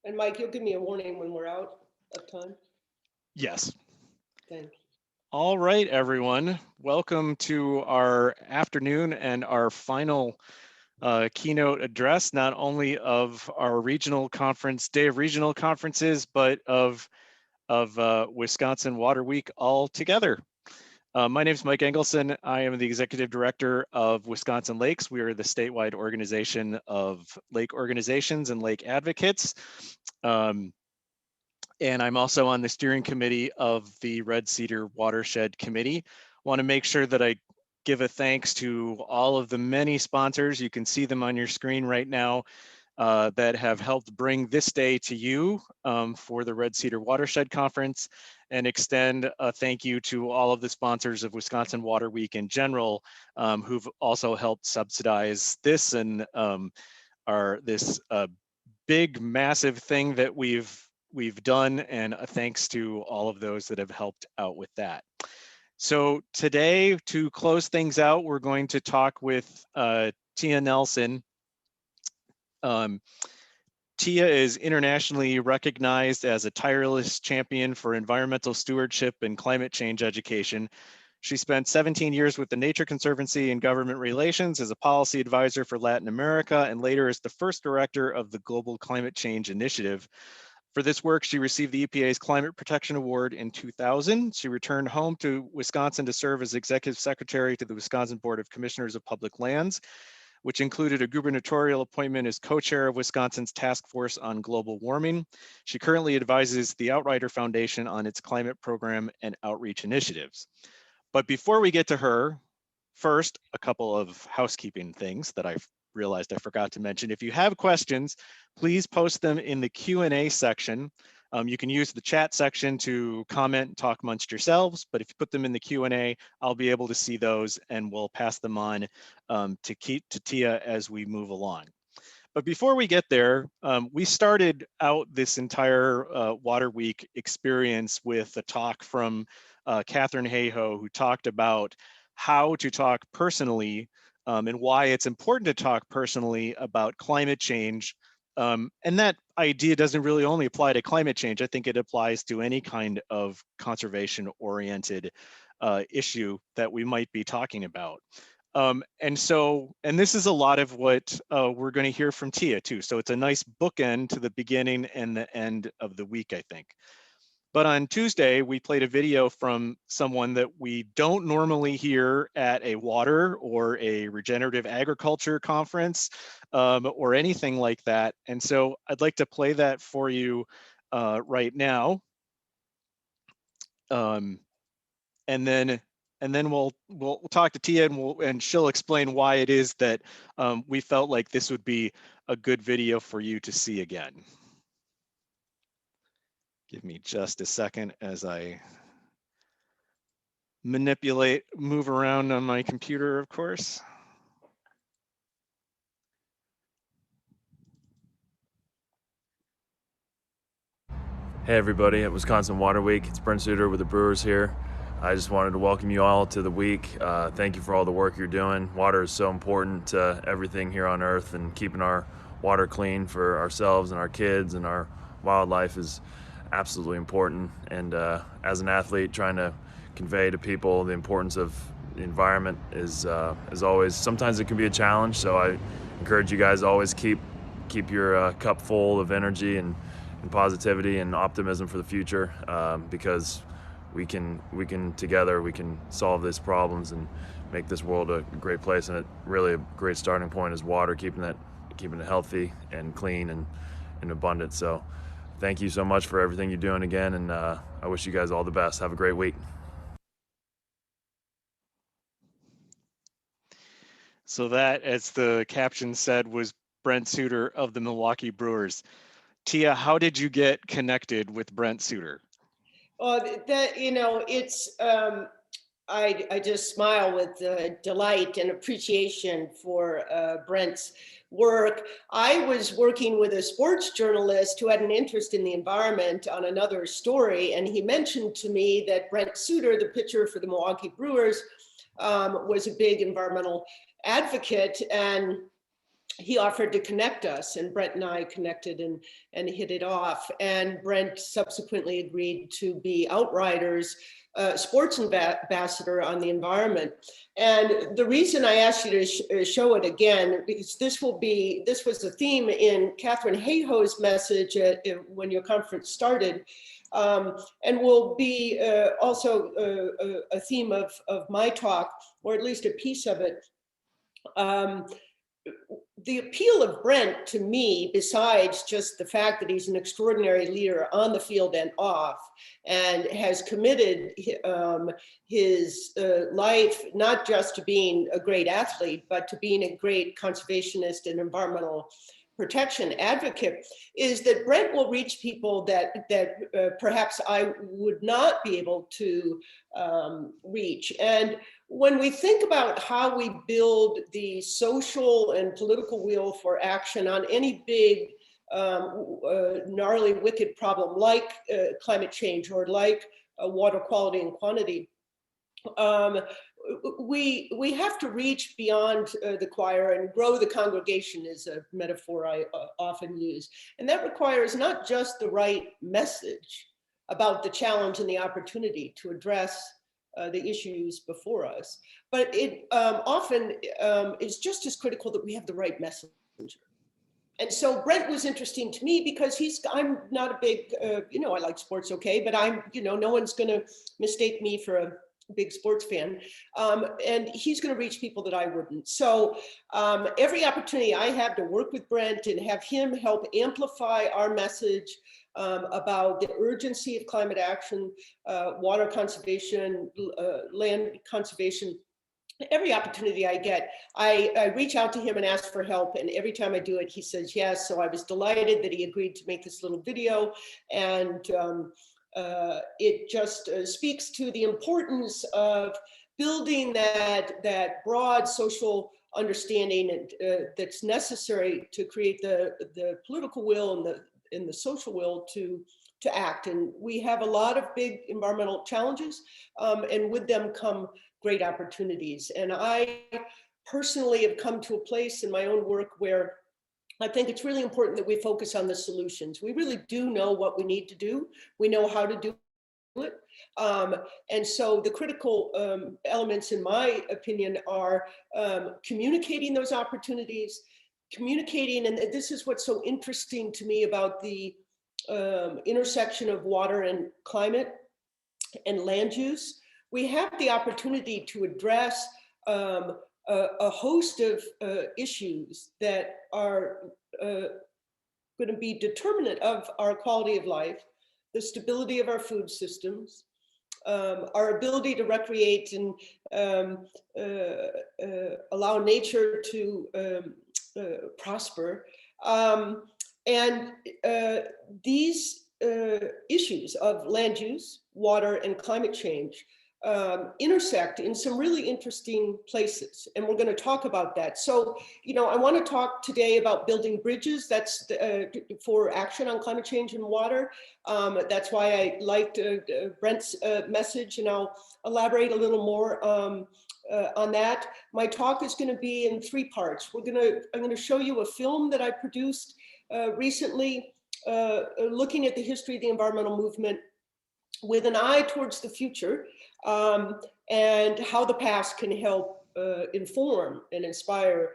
And Mike, you'll give me a warning when we're out of time. Yes. Thank you. All right, everyone. Welcome to our afternoon and our final keynote address, not only of our regional conference, day of regional conferences, but of Wisconsin Water Week altogether. My name is Mike Engelson. I am the Executive Director of Wisconsin Lakes. We are the statewide organization of lake organizations and lake advocates. And I'm also on the steering committee of the Red Cedar Watershed Committee. Want to make sure that I give a thanks to all of the many sponsors. You can see them on your screen right now that have helped bring this day to you for the Red Cedar Watershed Conference, and extend a thank you to all of the sponsors of Wisconsin Water Week in general, who've also helped subsidize this and this big, massive thing that we've done, and a thanks to all of those that have helped out with that. So today, to close things out, we're going to talk with Tia Nelson. Tia is internationally recognized as a tireless champion for environmental stewardship and climate change education. She spent 17 years with the Nature Conservancy in government relations as a policy advisor for Latin America, and later as the first director of the Global Climate Change Initiative. For this work, she received the EPA's Climate Protection Award in 2000. She returned home to Wisconsin to serve as executive secretary to the Wisconsin Board of Commissioners of Public Lands, which included a gubernatorial appointment as co-chair of Wisconsin's Task Force on Global Warming. She currently advises the Outrider Foundation on its climate program and outreach initiatives. But before we get to her, first, a couple of housekeeping things that I've realized I forgot to mention. If you have questions, please post them in the Q&A section. You can use the chat section to comment and talk amongst yourselves, but if you put them in the Q&A, I'll be able to see those and we'll pass them on to Tia as we move along. But before we get there, we started out this entire Water Week experience with a talk from Catherine Hayhoe, who talked about how to talk personally and why it's important to talk personally about climate change. And that idea doesn't really only apply to climate change. I think it applies to any kind of conservation-oriented issue that we might be talking about. And this is a lot of what we're going to hear from Tia too. So it's a nice bookend to the beginning and the end of the week, I think. But on Tuesday, we played a video from someone that we don't normally hear at a water or a regenerative agriculture conference or anything like that. And so I'd like to play that for you right now. And then we'll talk to Tia and she'll explain why it is that we felt like this would be a good video for you to see again. Give me just a second as I move around on my computer, of course. Hey everybody, at Wisconsin Water Week, it's Brent Suter with the Brewers here. I just wanted to welcome you all to the week. Thank you for all the work you're doing. Water is so important to everything here on Earth, and keeping our water clean for ourselves and our kids and our wildlife is absolutely important. And as an athlete, trying to convey to people the importance of the environment is always, sometimes it can be a challenge. So I encourage you guys to always keep your cup full of energy and positivity and optimism for the future, because we can together we can solve these problems and make this world a great place. And really a great starting point is water, keeping it healthy and clean and abundant. So thank you so much for everything you're doing again, and I wish you guys all the best. Have a great week. So that, as the caption said, was Brent Suter of the Milwaukee Brewers. Tia, how did you get connected with Brent Suter? It's I just smile with delight and appreciation for Brent's work. I was working with a sports journalist who had an interest in the environment on another story, and he mentioned to me that Brent Suter, the pitcher for the Milwaukee Brewers, was a big environmental advocate. And he offered to connect us, and Brent and I connected and hit it off. And Brent subsequently agreed to be Outriders sports ambassador on the environment. And the reason I asked you to show it again, because this was the theme in Catherine Hayhoe's message when your conference started, and will be also a theme of my talk, or at least a piece of it. The appeal of Brent to me, besides just the fact that he's an extraordinary leader on the field and off, and has committed his life not just to being a great athlete, but to being a great conservationist and environmental protection advocate, is that Brent will reach people that perhaps I would not be able to reach. And when we think about how we build the social and political will for action on any big, gnarly, wicked problem like climate change or like water quality and quantity, we have to reach beyond the choir and grow the congregation, is a metaphor I often use. And that requires not just the right message about the challenge and the opportunity to address the issues before us, but it often is just as critical that we have the right messenger. And so Brent was interesting to me because I'm not a big, I like sports, okay, but no one's gonna mistake me for a big sports fan. And he's gonna reach people that I wouldn't. So every opportunity I have to work with Brent and have him help amplify our message about the urgency of climate action, water conservation, land conservation, every opportunity I get, I reach out to him and ask for help. And every time I do it, he says yes. So I was delighted that he agreed to make this little video. And it just speaks to the importance of building that broad social understanding that's necessary to create the political will and the social will to act. And we have a lot of big environmental challenges, and with them come great opportunities. And I personally have come to a place in my own work where I think it's really important that we focus on the solutions. We really do know what we need to do. We know how to do it. And so the critical elements, in my opinion, are communicating those opportunities, communicating, and this is what's so interesting to me about the intersection of water and climate and land use. We have the opportunity to address a host of issues that are going to be determinant of our quality of life, the stability of our food systems, our ability to recreate and allow nature to prosper. And these issues of land use, water, and climate change intersect in some really interesting places, and we're going to talk about that. So, I want to talk today about building bridges. That's for action on climate change and water. That's why I liked Brent's message, and I'll elaborate a little more on that. My talk is going to be in 3 parts. I'm going to show you a film that I produced recently, looking at the history of the environmental movement with an eye towards the future, and how the past can help inform and inspire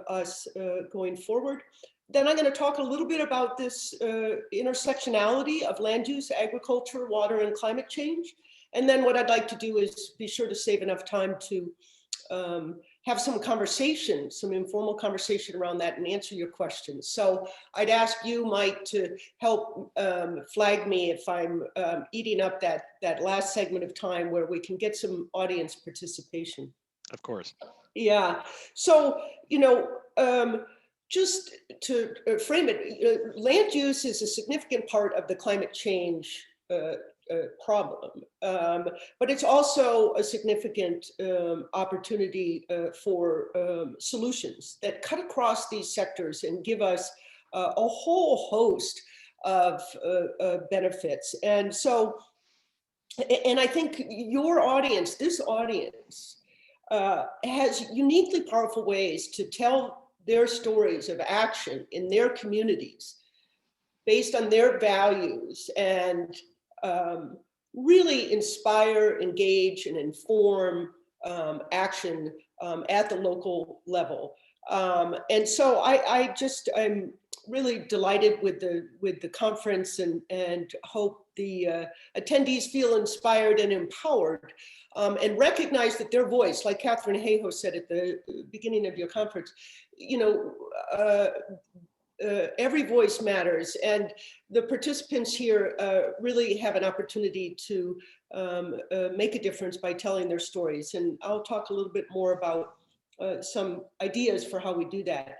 us going forward. Then I'm going to talk a little bit about this intersectionality of land use, agriculture, water, and climate change. And then what I'd like to do is be sure to save enough time to have some conversation, some informal conversation around that, and answer your questions. So I'd ask you, Mike, to help flag me if I'm eating up that last segment of time where we can get some audience participation. Of course. Yeah. So, just to frame it, land use is a significant part of the climate change problem, but it's also a significant opportunity for solutions that cut across these sectors and give us a whole host of benefits. And so, and I think your audience, this audience, has uniquely powerful ways to tell their stories of action in their communities based on their values and really inspire, engage, and inform action at the local level. And so I'm really delighted with the conference and hope the attendees feel inspired and empowered and recognize that their voice, like Catherine Hayhoe said at the beginning of your conference, every voice matters, and the participants here really have an opportunity to make a difference by telling their stories. And I'll talk a little bit more about some ideas for how we do that.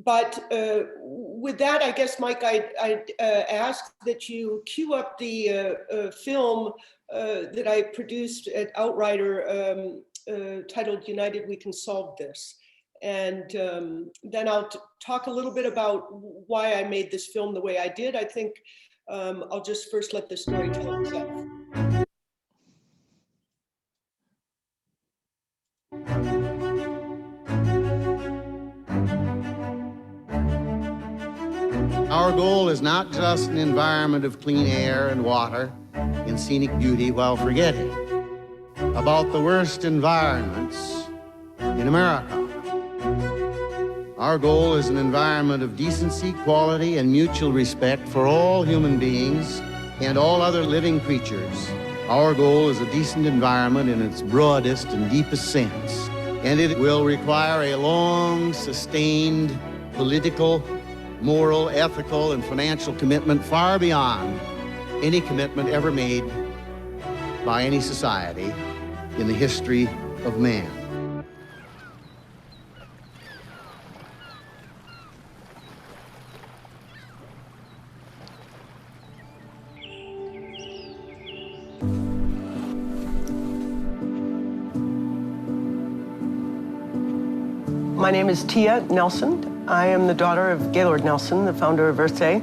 But with that, I guess, Mike, I'd ask that you cue up the film that I produced at Outrider titled United We Can Solve This. And then I'll talk a little bit about why I made this film the way I did. I think I'll just first let the story tell itself. Our goal is not just an environment of clean air and water and scenic beauty while forgetting about the worst environments in America. Our goal is an environment of decency, quality, and mutual respect for all human beings and all other living creatures. Our goal is a decent environment in its broadest and deepest sense, and it will require a long, sustained political, moral, ethical, and financial commitment far beyond any commitment ever made by any society in the history of man. My name is Tia Nelson. I am the daughter of Gaylord Nelson, the founder of Earth Day.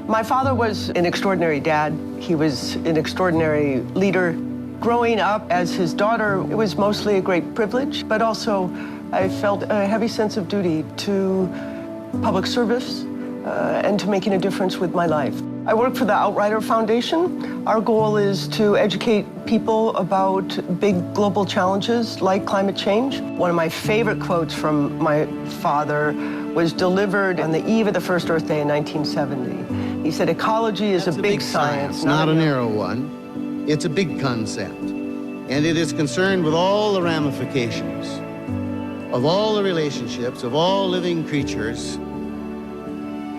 My father was an extraordinary dad. He was an extraordinary leader. Growing up as his daughter, it was mostly a great privilege, but also I felt a heavy sense of duty to public service and to making a difference with my life. I work for the Outrider Foundation. Our goal is to educate people about big global challenges like climate change. One of my favorite quotes from my father was delivered on the eve of the first Earth Day in 1970. He said, ecology is a big science, not a narrow one. It's a big concept, and it is concerned with all the ramifications of all the relationships of all living creatures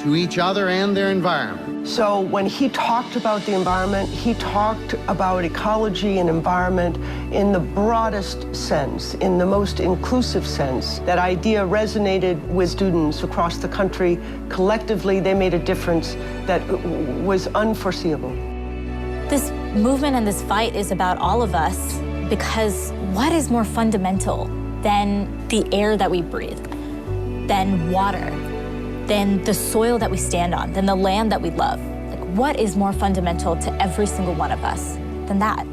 to each other and their environment. So when he talked about the environment, he talked about ecology and environment in the broadest sense, in the most inclusive sense. That idea resonated with students across the country. Collectively, they made a difference that was unforeseeable. This movement and this fight is about all of us, because what is more fundamental than the air that we breathe, than water, than the soil that we stand on, than the land that we love? Like, what is more fundamental to every single one of us than that?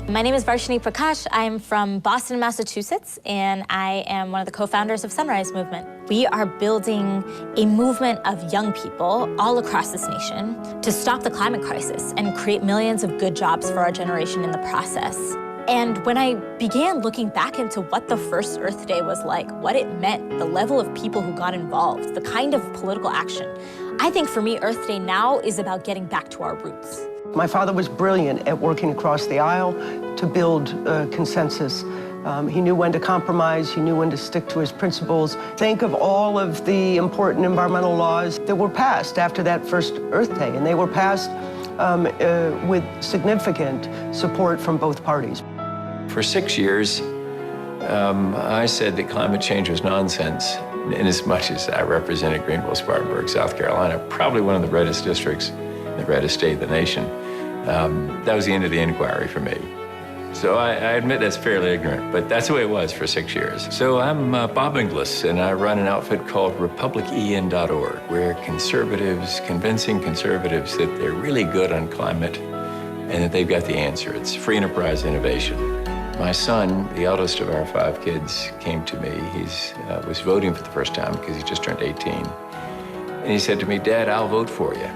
My name is Varshini Prakash. I'm from Boston, Massachusetts, and I am one of the co-founders of Sunrise Movement. We are building a movement of young people all across this nation to stop the climate crisis and create millions of good jobs for our generation in the process. And when I began looking back into what the first Earth Day was like, what it meant, the level of people who got involved, the kind of political action, I think for me, Earth Day now is about getting back to our roots. My father was brilliant at working across the aisle to build consensus. He knew when to compromise, he knew when to stick to his principles. Think of all of the important environmental laws that were passed after that first Earth Day, and they were passed with significant support from both parties. For 6 years, I said that climate change was nonsense, in as much as I represented Greenville-Spartanburg, South Carolina, probably one of the reddest districts, the reddest state in the nation. That was the end of the inquiry for me. So I admit that's fairly ignorant, but that's the way it was for 6 years. So I'm Bob Inglis, and I run an outfit called republicen.org, where convincing conservatives that they're really good on climate and that they've got the answer. It's free enterprise innovation. My son, the eldest of our 5 kids, came to me. He was voting for the first time because he just turned 18. And he said to me, "Dad, I'll vote for you,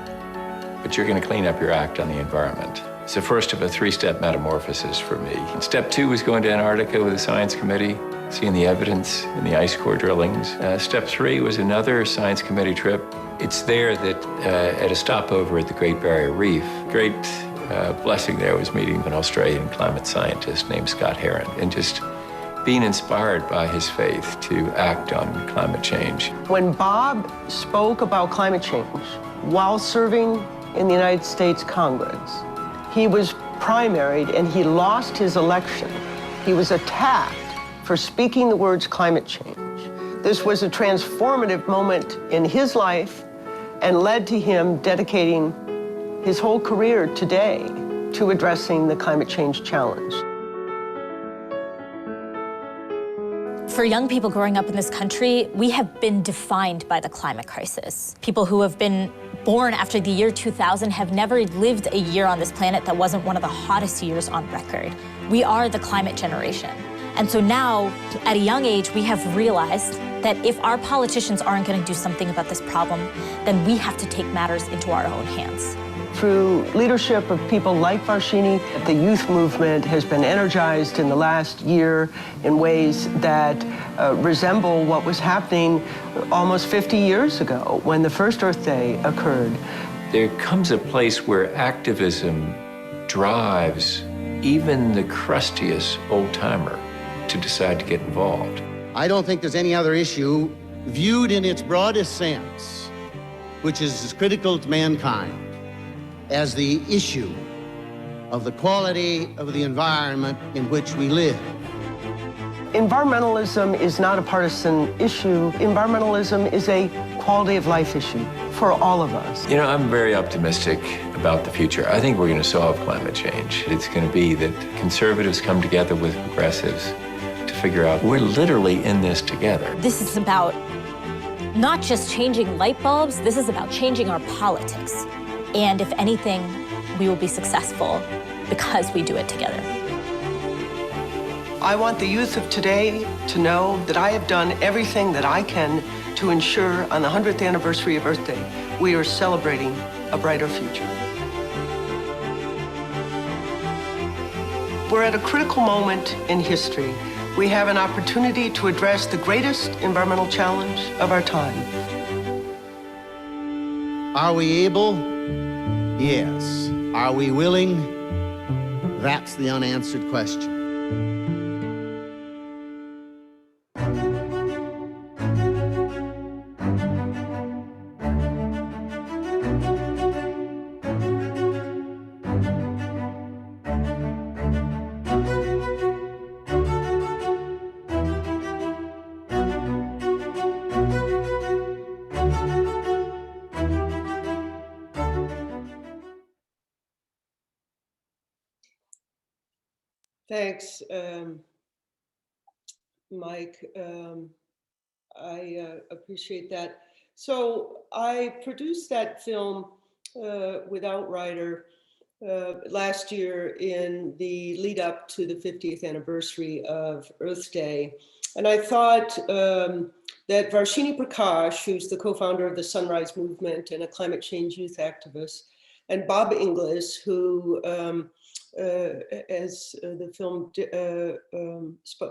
but you're going to clean up your act on the environment." It's the first of a 3-step metamorphosis for me. And step 2 was going to Antarctica with the science committee, seeing the evidence in the ice core drillings. Step 3 was another science committee trip. It's there that at a stopover at the Great Barrier Reef, great blessing there was meeting an Australian climate scientist named Scott Heron and just being inspired by his faith to act on climate change. When Bob spoke about climate change while serving in the United States Congress, he was primaried and he lost his election. He was attacked for speaking the words climate change. This was a transformative moment in his life and led to him dedicating his whole career today to addressing the climate change challenge. For young people growing up in this country, we have been defined by the climate crisis. People who have been born after the year 2000 have never lived a year on this planet that wasn't one of the hottest years on record. We are the climate generation. And so now, at a young age, we have realized that if our politicians aren't going to do something about this problem, then we have to take matters into our own hands. Through leadership of people like Varshini, the youth movement has been energized in the last year in ways that resemble what was happening almost 50 years ago when the first Earth Day occurred. There comes a place where activism drives even the crustiest old-timer to decide to get involved. I don't think there's any other issue viewed in its broadest sense, which is as critical to mankind as the issue of the quality of the environment in which we live. Environmentalism is not a partisan issue. Environmentalism is a quality of life issue for all of us. You know, I'm very optimistic about the future. I think we're going to solve climate change. It's going to be that conservatives come together with progressives to figure out we're literally in this together. This is about not just changing light bulbs, this is about changing our politics. And if anything, we will be successful because we do it together. I want the youth of today to know that I have done everything that I can to ensure on the 100th anniversary of Earth Day, we are celebrating a brighter future. We're at a critical moment in history. We have an opportunity to address the greatest environmental challenge of our time. Are we able? Yes. Are we willing? That's the unanswered question. Thanks, Mike. I appreciate that. So I produced that film with Outrider last year in the lead up to the 50th anniversary of Earth Day. And I thought that Varshini Prakash, who's the co-founder of the Sunrise Movement and a climate change youth activist, and Bob Inglis, who as the film,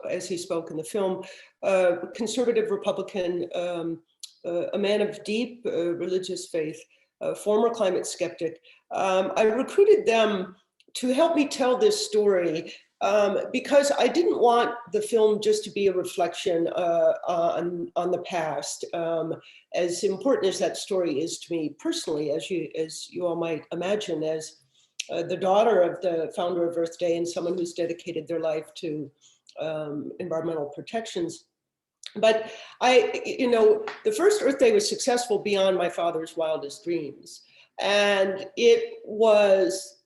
as he spoke in the film, conservative Republican, a man of deep religious faith, former climate skeptic. I recruited them to help me tell this story because I didn't want the film just to be a reflection on the past. As important as that story is to me personally, as you all might imagine, as the daughter of the founder of Earth Day and someone who's dedicated their life to environmental protections. But the first Earth Day was successful beyond my father's wildest dreams. And it was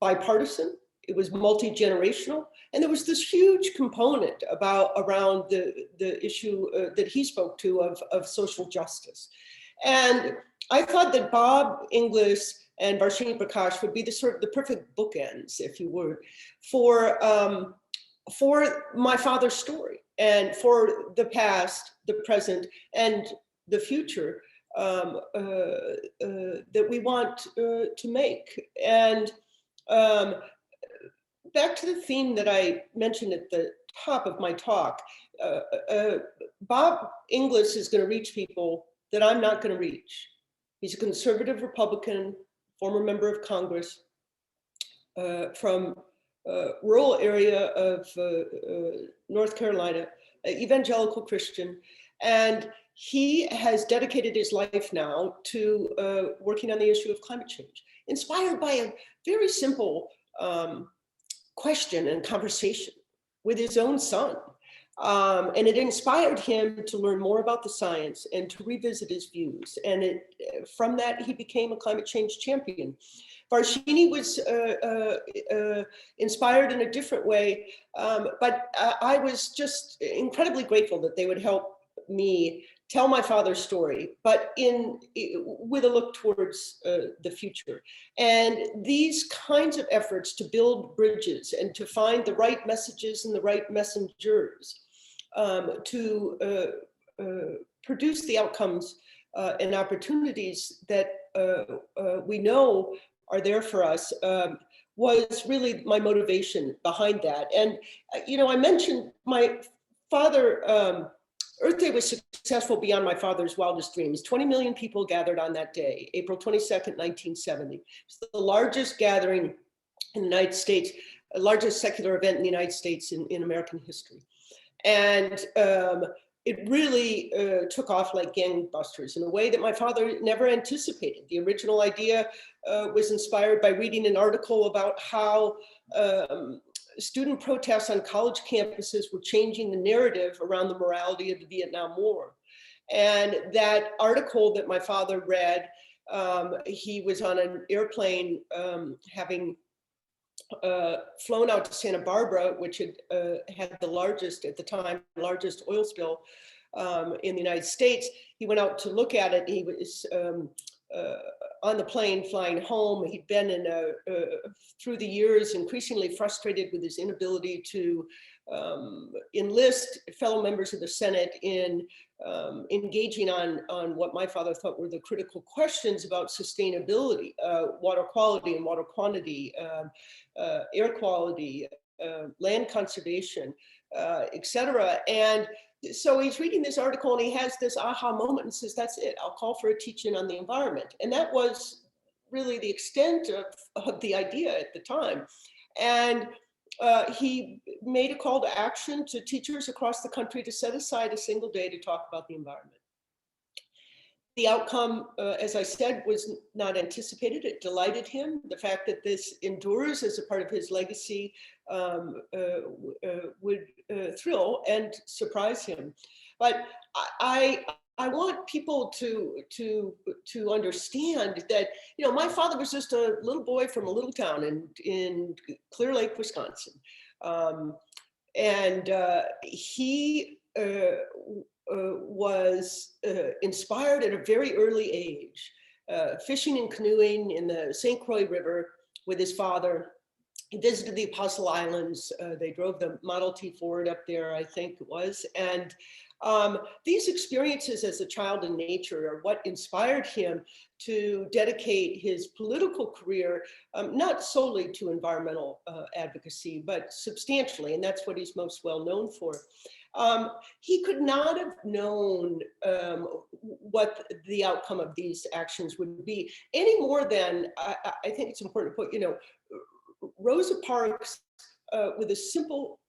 bipartisan, it was multi-generational, and there was this huge component around the issue that he spoke to of social justice. And I thought that Bob Inglis and Varshini Prakash would be the perfect bookends, if you would, for for my father's story and for the past, the present, and the future that we want to make. And back to the theme that I mentioned at the top of my talk, Bob Inglis is going to reach people that I'm not going to reach. He's a conservative Republican, former member of Congress, from a rural area of North Carolina, evangelical Christian, and he has dedicated his life now to working on the issue of climate change, inspired by a very simple question and conversation with his own son. And it inspired him to learn more about the science and to revisit his views. And from that, he became a climate change champion. Varshini was inspired in a different way, but I was just incredibly grateful that they would help me tell my father's story, but with a look towards the future. And these kinds of efforts to build bridges and to find the right messages and the right messengers to produce the outcomes and opportunities that we know are there for us was really my motivation behind that. And, I mentioned my father, Earth Day was successful beyond my father's wildest dreams. 20 million people gathered on that day, April 22nd, 1970. It's the largest gathering in the United States, the largest secular event in the United States in American history. And it really took off like gangbusters in a way that my father never anticipated. The original idea was inspired by reading an article about how student protests on college campuses were changing the narrative around the morality of the Vietnam War. And that article that my father read, he was on an airplane having flown out to Santa Barbara, which had had the largest, at the time, largest oil spill in the United States. He went out to look at it. He was on the plane flying home. He'd been through the years increasingly frustrated with his inability to enlist fellow members of the Senate in engaging on what my father thought were the critical questions about sustainability, water quality and water quantity, air quality, land conservation, et cetera. And so he's reading this article and he has this aha moment and says, that's it, I'll call for a teach-in on the environment. And that was really the extent of the idea at the time. And he made a call to action to teachers across the country to set aside a single day to talk about the environment. The outcome, as I said, was not anticipated. It delighted him. The fact that this endures as a part of his legacy would thrill and surprise him. But I want people to understand that, my father was just a little boy from a little town in Clear Lake, Wisconsin. And he was inspired at a very early age, fishing and canoeing in the St. Croix River with his father. He visited the Apostle Islands. They drove the Model T Ford up there, I think it was. And these experiences as a child in nature are what inspired him to dedicate his political career, not solely to environmental advocacy, but substantially, and that's what he's most well known for. He could not have known what the outcome of these actions would be any more than, I think it's important to put, Rosa Parks with a simple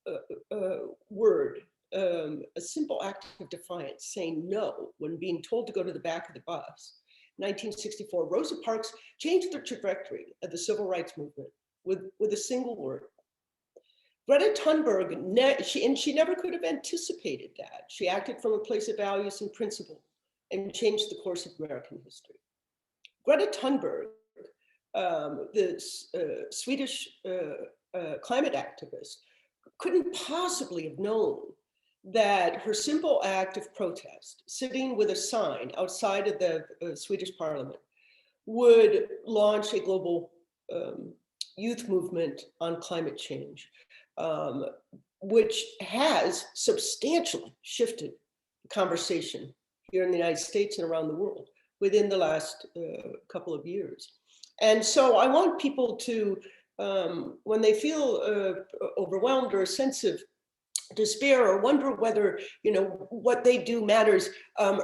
word, a simple act of defiance, saying no when being told to go to the back of the bus. 1964, Rosa Parks changed the trajectory of the civil rights movement with a single word. Greta Thunberg, she never could have anticipated that. She acted from a place of values and principle and changed the course of American history. Greta Thunberg, the Swedish climate activist, couldn't possibly have known that her simple act of protest, sitting with a sign outside of the Swedish parliament, would launch a global youth movement on climate change, which has substantially shifted the conversation here in the United States and around the world within the last couple of years. And so I want people to, when they feel overwhelmed or a sense of despair or wonder whether, you know, what they do matters,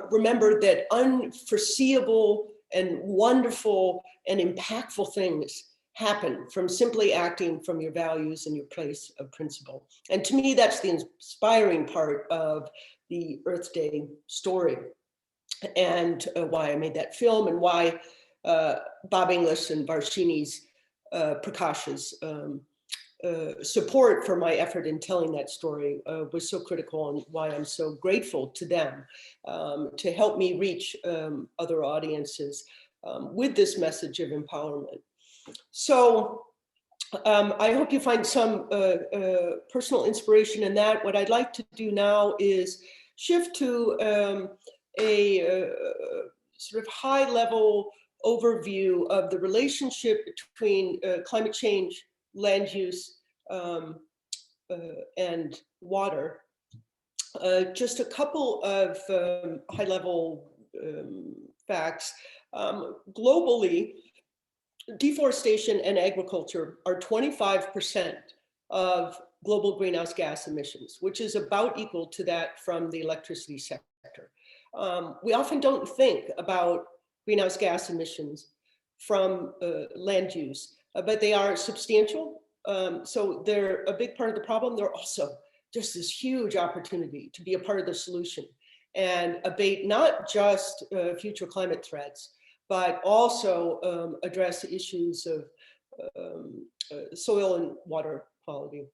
remember that unforeseeable and wonderful and impactful things happen from simply acting from your values and your place of principle. And to me, that's the inspiring part of the Earth Day story, and why I made that film, and why Bob English and Varshini's Prakash's support for my effort in telling that story was so critical, and why I'm so grateful to them to help me reach other audiences with this message of empowerment. So I hope you find some personal inspiration in that. What I'd like to do now is shift to a sort of high-level overview of the relationship between climate change, land use, and water. Just a couple of high-level facts. Globally, deforestation and agriculture are 25% of global greenhouse gas emissions, which is about equal to that from the electricity sector. We often don't think about greenhouse gas emissions from land use, but they are substantial. So they're a big part of the problem. They're also just this huge opportunity to be a part of the solution and abate not just future climate threats, but also address issues of soil and water quality.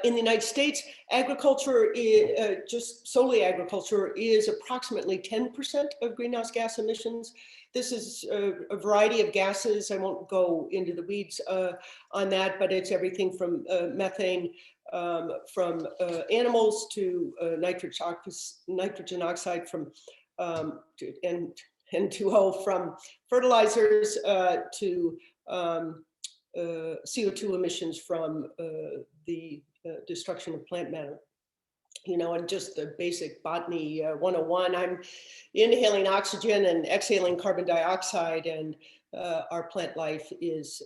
In the United States, agriculture, just solely agriculture, is approximately 10% of greenhouse gas emissions. This is a variety of gases. I won't go into the weeds on that, but it's everything from methane from animals to nitrogen oxide from N2O from fertilizers to CO2 emissions from the destruction of plant matter. You know, and just the basic botany 101, I'm inhaling oxygen and exhaling carbon dioxide, and our plant life is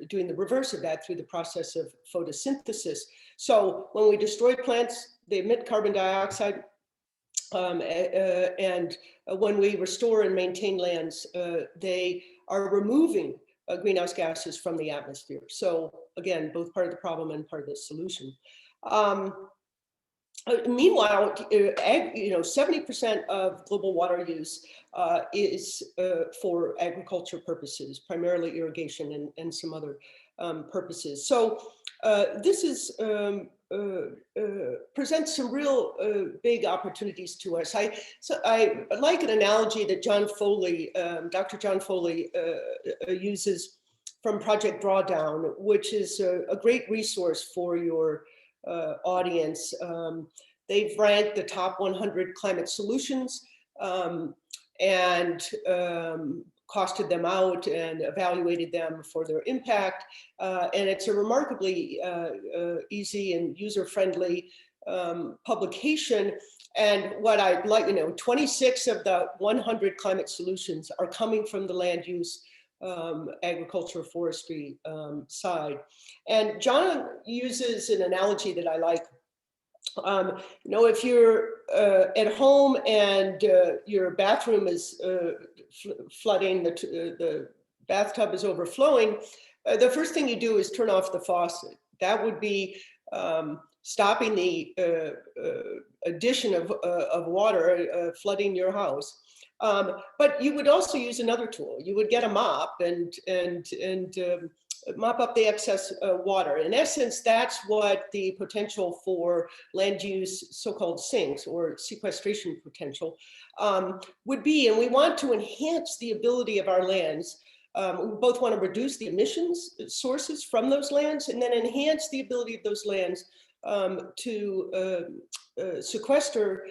doing the reverse of that through the process of photosynthesis. So when we destroy plants, they emit carbon dioxide, and when we restore and maintain lands, they are removing greenhouse gases from the atmosphere. So again, both part of the problem and part of the solution. Meanwhile, 70% of global water use is for agriculture purposes, primarily irrigation and some other purposes. So this is presents some real big opportunities to us. I like an analogy that John Foley, Dr. John Foley uses from Project Drawdown, which is a great resource for your audience. They've ranked the top 100 climate solutions and costed them out and evaluated them for their impact. And it's a remarkably easy and user-friendly publication. And what I'd like, 26 of the 100 climate solutions are coming from the land use, agriculture, forestry side. And John uses an analogy that I like. If you're at home and your bathroom is flooding, the bathtub is overflowing, the first thing you do is turn off the faucet. That would be stopping the addition of water flooding your house. But you would also use another tool. You would get a mop and mop up the excess water. In essence, that's what the potential for land use, so-called sinks or sequestration potential, would be. And we want to enhance the ability of our lands. We both want to reduce the emissions sources from those lands and then enhance the ability of those lands to sequester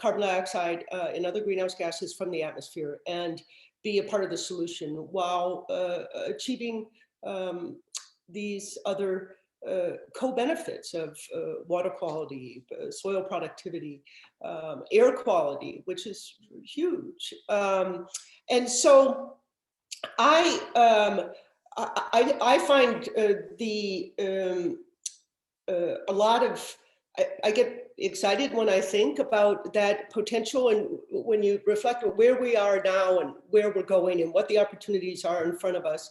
carbon dioxide and other greenhouse gases from the atmosphere and be a part of the solution while achieving these other co-benefits of water quality, soil productivity, air quality, which is huge. And so I find a lot of, I get excited when I think about that potential, and when you reflect on where we are now and where we're going and what the opportunities are in front of us.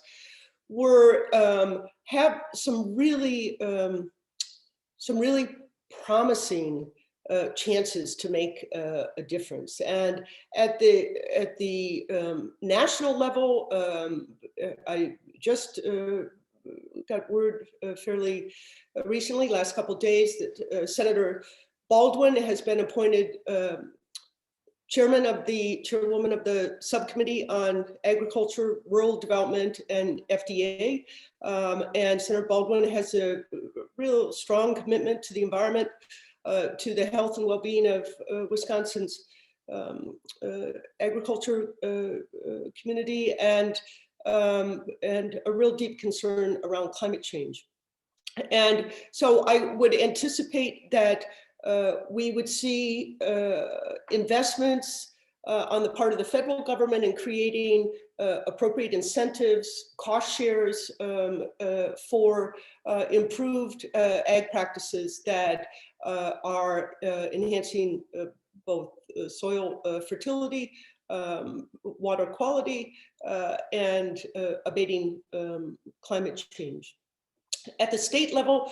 We're have some really promising chances to make a difference. And at the national level, I just got word fairly recently, last couple of days, that Senator Baldwin has been appointed chairwoman of the subcommittee on agriculture, rural development, and FDA. And Senator Baldwin has a real strong commitment to the environment, to the health and well-being of Wisconsin's agriculture community, and a real deep concern around climate change. And so I would anticipate that we would see investments on the part of the federal government in creating appropriate incentives, cost shares for improved ag practices that are enhancing both soil fertility, water quality, and abating climate change. At the state level,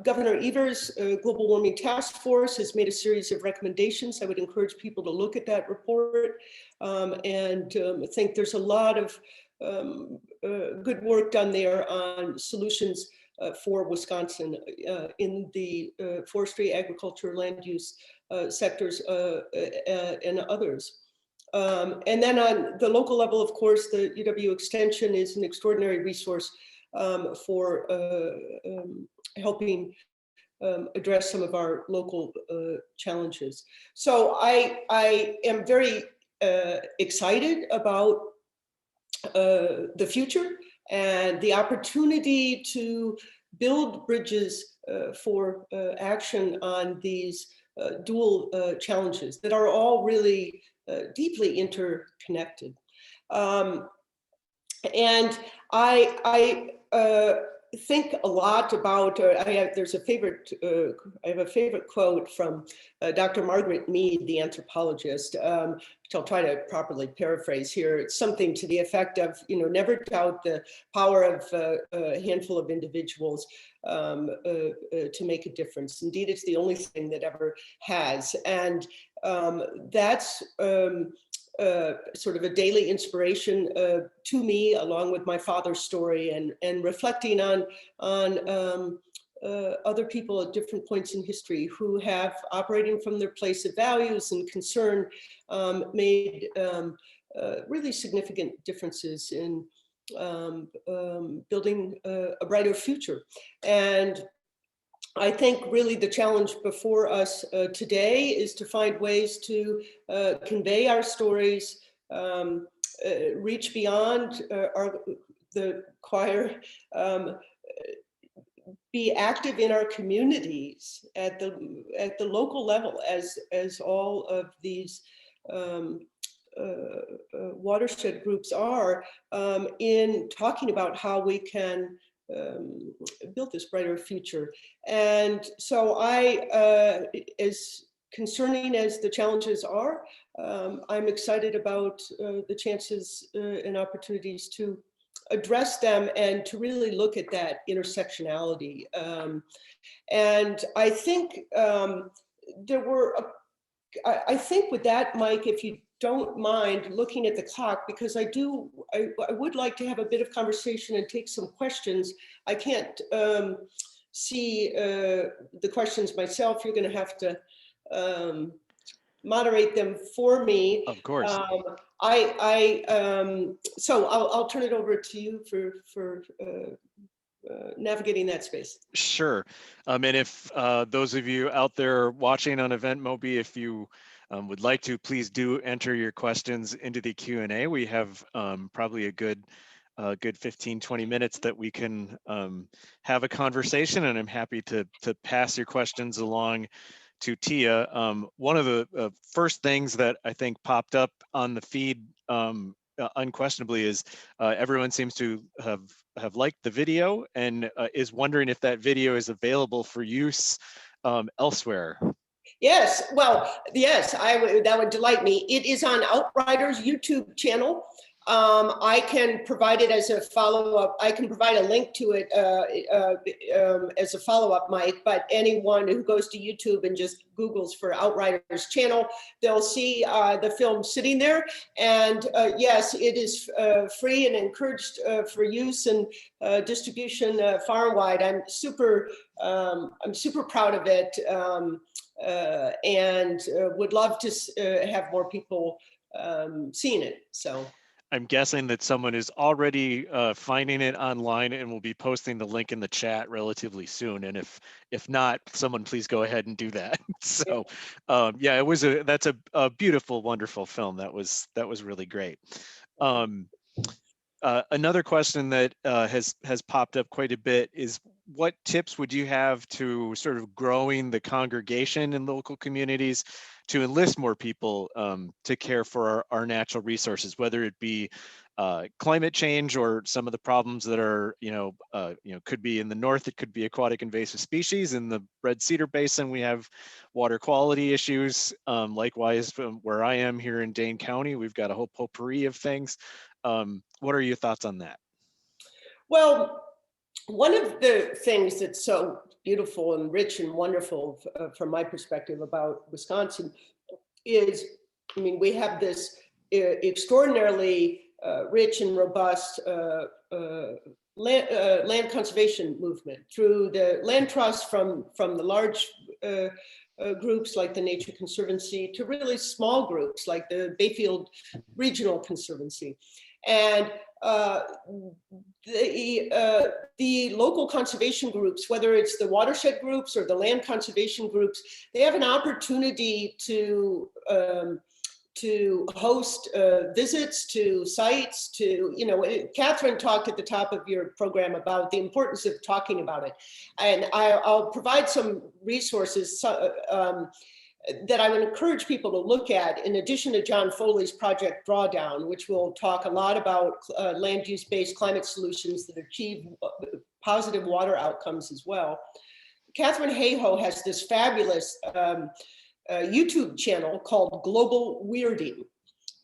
Governor Evers' Global Warming Task Force has made a series of recommendations. I would encourage people to look at that report, and I think there's a lot of good work done there on solutions for Wisconsin in the forestry, agriculture, land use sectors, and others. And then on the local level, of course, the UW Extension is an extraordinary resource for helping address some of our local challenges. So I am very excited about the future and the opportunity to build bridges for action on these dual challenges that are all really deeply interconnected. And I think a lot about, there's a favorite, I have a favorite quote from Dr. Margaret Mead, the anthropologist, which I'll try to properly paraphrase here. It's something to the effect of, never doubt the power of a handful of individuals to make a difference. Indeed, it's the only thing that ever has. And that's sort of a daily inspiration to me, along with my father's story, and reflecting on other people at different points in history who have, operating from their place of values and concern, made really significant differences in building a brighter future. And I think really the challenge before us today is to find ways to convey our stories, reach beyond the choir, be active in our communities at the local level as all of these watershed groups are, in talking about how we can build this brighter future. And so as concerning as the challenges are, I'm excited about the chances and opportunities to address them and to really look at that intersectionality. And I think I think with that, Mike, if you don't mind looking at the clock, because I would like to have a bit of conversation and take some questions. I can't see the questions myself. You're going to have to moderate them for me. Of course. So I'll turn it over to you for navigating that space. Sure. And if those of you out there watching on EventMobi, if you would like to, please do enter your questions into the Q&A. We have probably a good a good 15, 20 minutes that we can have a conversation, and I'm happy to pass your questions along to Tia. One of the first things that I think popped up on the feed unquestionably is everyone seems to have liked the video and is wondering if that video is available for use elsewhere. Yes, well, yes, that would delight me. It is on Outriders YouTube channel. I can provide it as a follow-up. I can provide a link to it as a follow-up, Mike, but anyone who goes to YouTube and just Googles for Outriders channel, they'll see the film sitting there. And yes, it is free and encouraged for use and distribution far and wide. I'm super proud of it. And would love to have more people seeing it. So I'm guessing that someone is already finding it online and will be posting the link in the chat relatively soon. And if not, someone please go ahead and do that. So yeah, that's a beautiful, wonderful film. That was really great. Another question that has popped up quite a bit is, what tips would you have to sort of growing the congregation in local communities to enlist more people to care for our natural resources, whether it be climate change or some of the problems that are, could be in the north, it could be aquatic invasive species. In the Red Cedar Basin, we have water quality issues. Likewise, from where I am here in Dane County, we've got a whole potpourri of things. What are your thoughts on that? Well, one of the things that's so beautiful and rich and wonderful from my perspective about Wisconsin is, I mean, we have this extraordinarily rich and robust land conservation movement through the land trust from the large groups like the Nature Conservancy to really small groups like the Bayfield Regional Conservancy. And the local conservation groups, whether it's the watershed groups or the land conservation groups, they have an opportunity to host visits to sites, Catherine talked at the top of your program about the importance of talking about it. And I'll provide some resources that I would encourage people to look at, in addition to John Foley's Project Drawdown, which will talk a lot about land use-based climate solutions that achieve positive water outcomes as well. Catherine Hayhoe has this fabulous YouTube channel called Global Weirding.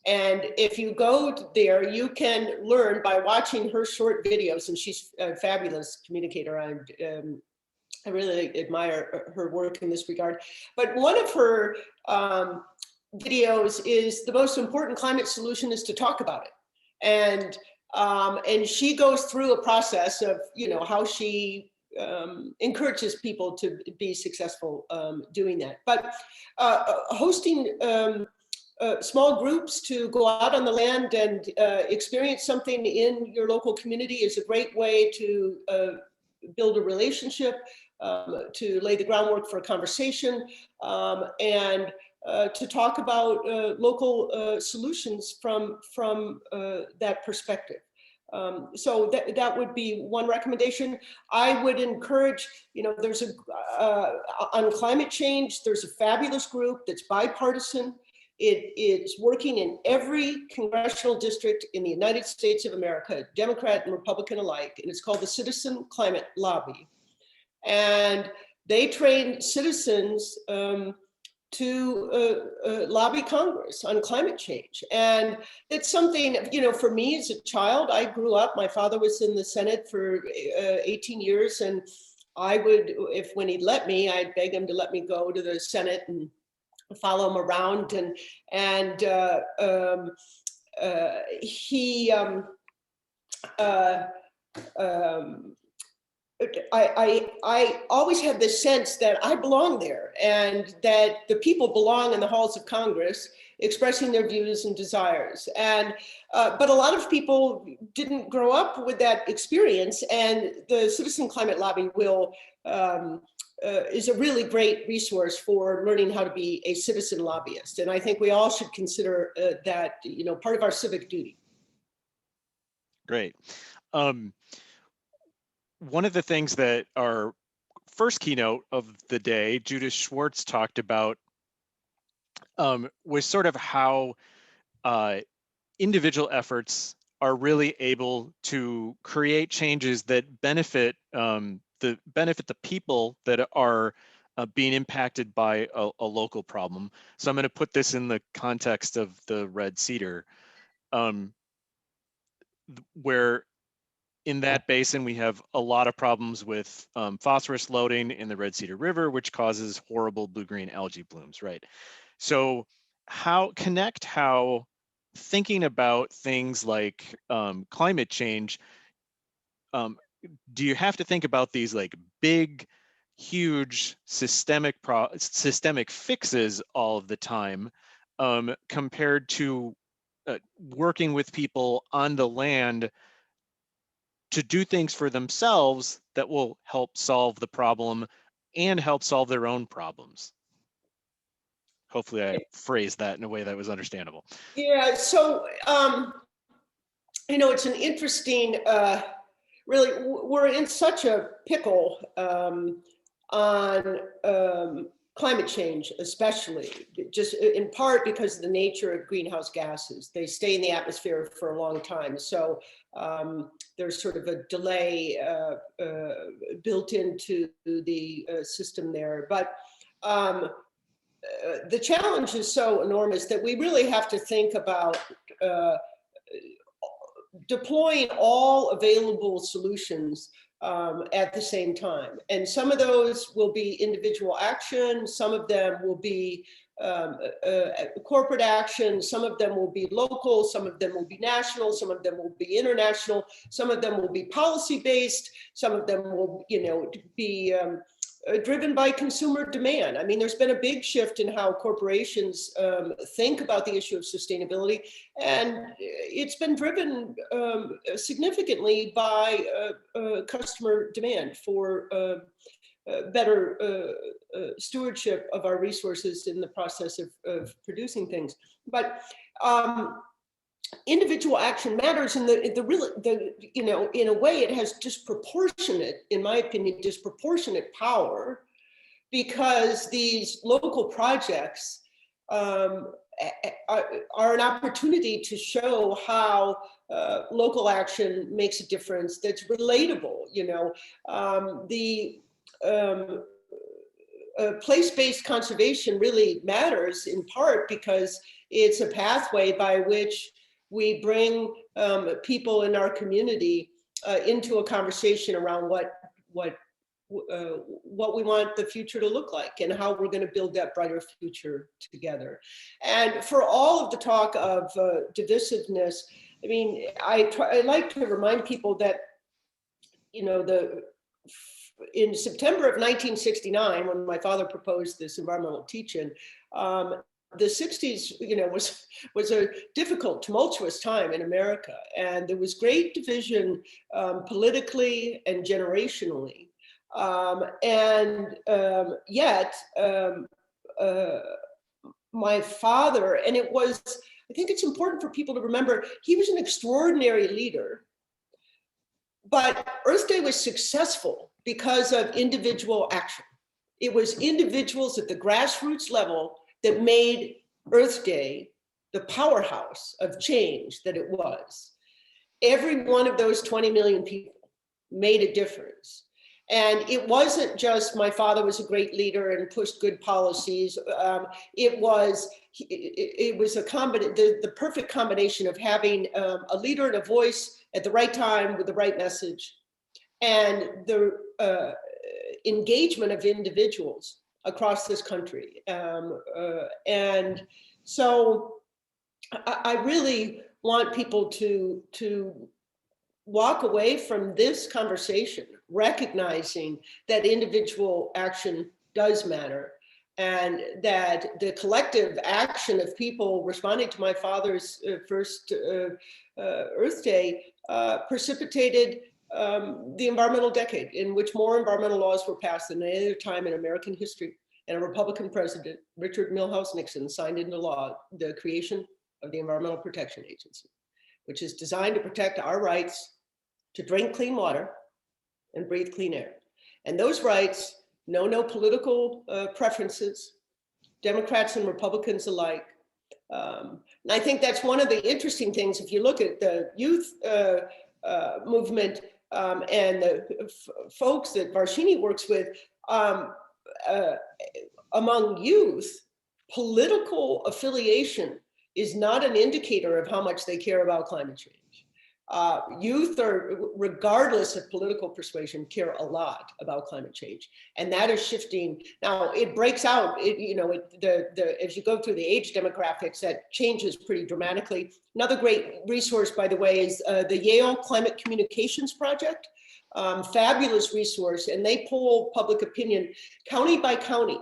And if you go there, you can learn by watching her short videos, and she's a fabulous communicator. I really admire her work in this regard. But one of her videos is, the most important climate solution is to talk about it. And she goes through a process of, how she encourages people to be successful doing that. But hosting small groups to go out on the land and experience something in your local community is a great way to build a relationship, to lay the groundwork for a conversation, and to talk about local solutions from that perspective. So that would be one recommendation. I would encourage, there's on climate change, there's a fabulous group that's bipartisan. It is working in every congressional district in the United States of America, Democrat and Republican alike, and it's called the Citizen Climate Lobby. And they train citizens to lobby Congress on climate change. And it's something, for me as a child, I grew up, my father was in the Senate for 18 years, and I would, when he'd let me, I'd beg him to let me go to the Senate and follow him around. I always had this sense that I belong there, and that the people belong in the halls of Congress expressing their views and desires. But a lot of people didn't grow up with that experience, and the Citizen Climate Lobby is a really great resource for learning how to be a citizen lobbyist. And I think we all should consider that, part of our civic duty. Great. One of the things that our first keynote of the day, Judith Schwartz, talked about was sort of how individual efforts are really able to create changes that benefit the people that are being impacted by a local problem. So I'm going to put this in the context of the Red Cedar, where in that basin we have a lot of problems with phosphorus loading in the Red Cedar River, which causes horrible blue-green algae blooms, right? So how thinking about things like climate change, do you have to think about these like big, huge systemic fixes all of the time, compared to working with people on the land to do things for themselves that will help solve the problem and help solve their own problems? Hopefully I phrased that in a way that was understandable. Yeah, so, it's an interesting, really, we're in such a pickle on climate change, especially, just in part because of the nature of greenhouse gases. They stay in the atmosphere for a long time. So there's sort of a delay built into the system there. But the challenge is so enormous that we really have to think about deploying all available solutions at the same time. And some of those will be individual action, some of them will be corporate action, some of them will be local, some of them will be national, some of them will be international, some of them will be policy-based, some of them will, be driven by consumer demand. I mean, there's been a big shift in how corporations think about the issue of sustainability, and it's been driven significantly by customer demand for better stewardship of our resources in the process of producing things. But individual action matters, and in a way it has disproportionate, in my opinion, disproportionate power, because these local projects are an opportunity to show how local action makes a difference that's relatable. Place-based conservation really matters in part because it's a pathway by which we bring people in our community into a conversation around what we want the future to look like and how we're going to build that brighter future together. And for all of the talk of divisiveness, I mean, I like to remind people that, in September of 1969, when my father proposed this environmental teach-in, the 60s, was a difficult, tumultuous time in America, and there was great division politically and generationally, yet my father, and I think it's important for people to remember, he was an extraordinary leader, but Earth Day was successful because of individual action. It was individuals at the grassroots level that made Earth Day the powerhouse of change that it was. Every one of those 20 million people made a difference. And it wasn't just my father was a great leader and pushed good policies. It was the perfect combination of having a leader and a voice at the right time with the right message, and the engagement of individuals across this country. And so I really want people to walk away from this conversation recognizing that individual action does matter, and that the collective action of people responding to my father's first Earth Day precipitated the environmental decade, in which more environmental laws were passed than any other time in American history. And a Republican president, Richard Milhouse Nixon, signed into law the creation of the Environmental Protection Agency. which is designed to protect our rights to drink clean water and breathe clean air. And those rights know no political preferences, Democrats and Republicans alike. And I think that's one of the interesting things. If you look at the youth movement and the folks that Varshini works with, among youth, political affiliation is not an indicator of how much they care about climate change. Youth are, regardless of political persuasion, care a lot about climate change, and that is shifting. Now it breaks out. As you go through the age demographics, that changes pretty dramatically. Another great resource, by the way, is the Yale Climate Communications Project. Fabulous resource, and they poll public opinion county by county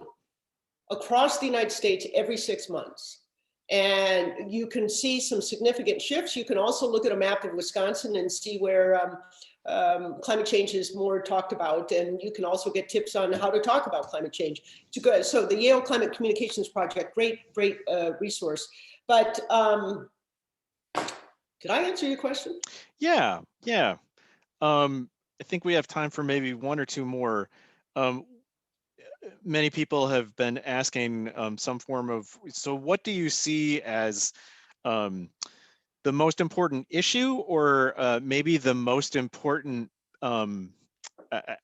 across the United States every 6 months. And you can see some significant shifts. You can also look at a map of Wisconsin and see where climate change is more talked about. And you can also get tips on how to talk about climate change. So the Yale Climate Communications Project, great resource. But did I answer your question? Yeah. I think we have time for maybe one or two more. Many people have been asking some form of, so what do you see as the most important issue, or maybe the most important, I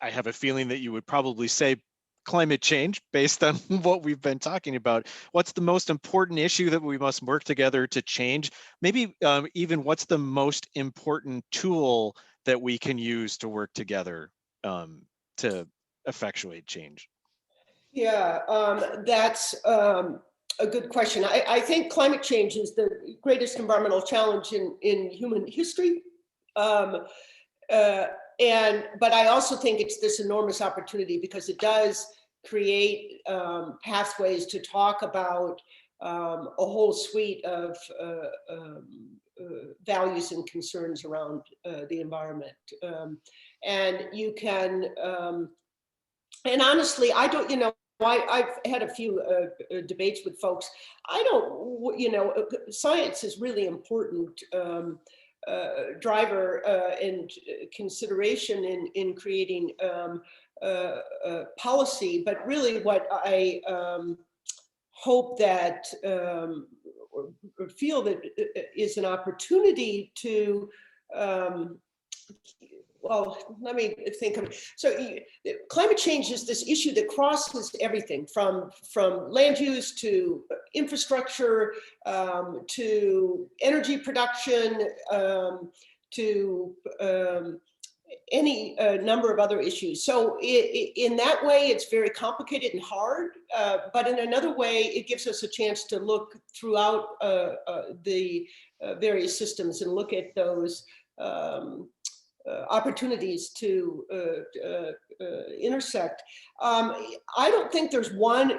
have a feeling that you would probably say climate change based on what we've been talking about. What's the most important issue that we must work together to change? Maybe even what's the most important tool that we can use to work together to effectuate change? Yeah, that's a good question. I think climate change is the greatest environmental challenge in human history. But I also think it's this enormous opportunity because it does create pathways to talk about a whole suite of values and concerns around the environment. And you can, and honestly, I don't, I've had a few debates with folks. I don't, science is really important driver and consideration in creating policy. But really what I hope that or feel that is an opportunity to well, let me think of it. So climate change is this issue that crosses everything from land use to infrastructure, to energy production, to any number of other issues. So in that way, it's very complicated and hard, but in another way, it gives us a chance to look throughout the various systems and look at those opportunities to intersect. I don't think there's one,